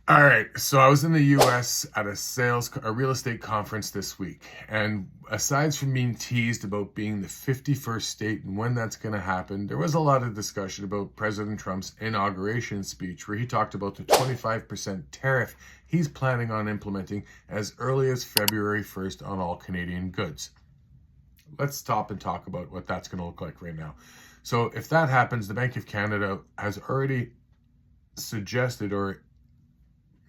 All right, so I was in the U.S. at a real estate conference this week, and aside from being teased about being the 51st state and when that's going to happen, there was a lot of discussion about President Trump's inauguration speech, where he talked about the 25% tariff he's planning on implementing as early as February 1st on all Canadian goods. Let's stop and talk about what that's going to look like right now. So, if that happens, the Bank of Canada has already suggested or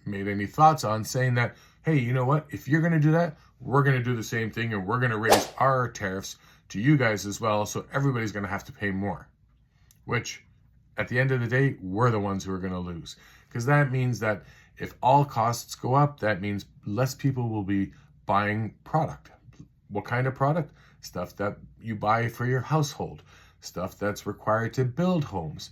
made any thoughts on saying that, hey, you know what? If you're going to do that, we're going to do the same thing and we're going to raise our tariffs to you guys as well. So everybody's going to have to pay more, which at the end of the day, we're the ones who are going to lose, because that means that if all costs go up, that means less people will be buying product. What kind of product? Stuff that you buy for your household, stuff that's required to build homes.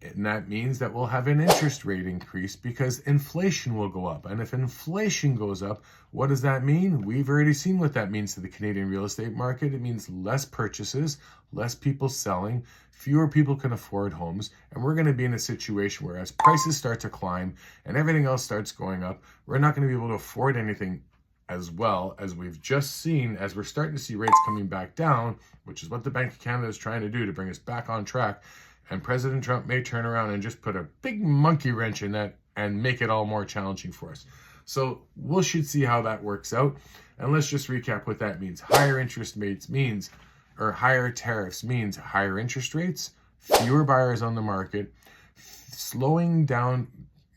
And that means that we'll have an interest rate increase because inflation will go up. And if inflation goes up, what does that mean? We've already seen what that means to the Canadian real estate market. It means less purchases, less people selling, fewer people can afford homes. And we're going to be in a situation where as prices start to climb and everything else starts going up, we're not going to be able to afford anything as well as we've just seen, as we're starting to see rates coming back down, which is what the Bank of Canada is trying to do to bring us back on track. And President Trump may turn around and just put a big monkey wrench in that and make it all more challenging for us. So we should see how that works out. And let's just recap what that means. Higher interest rates means, or higher tariffs means higher interest rates, fewer buyers on the market, slowing down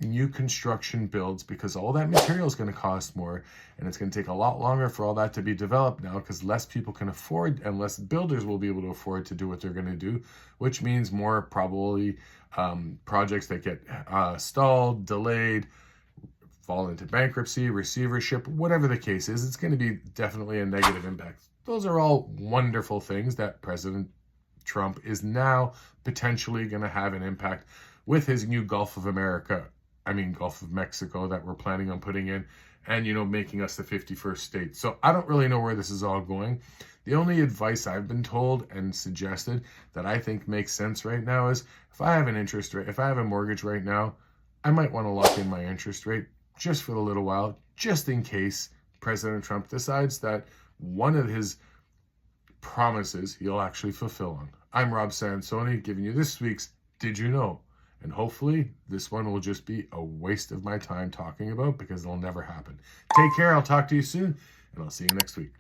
new construction builds because all that material is going to cost more, and it's going to take a lot longer for all that to be developed now because less people can afford and less builders will be able to afford to do what they're going to do, which means more probably projects that get stalled, delayed, fall into bankruptcy, receivership, whatever the case is. It's going to be definitely a negative impact. Those are all wonderful things that President Trump is now potentially going to have an impact with his new Gulf of Mexico that we're planning on putting in, and, making us the 51st state. So I don't really know where this is all going. The only advice I've been told and suggested that I think makes sense right now is if I have a mortgage right now, I might want to lock in my interest rate just for a little while, just in case President Trump decides that one of his promises he'll actually fulfill on. I'm Rob Sansoni giving you this week's Did You Know? And hopefully this one will just be a waste of my time talking about because it'll never happen. Take care. I'll talk to you soon, and I'll see you next week.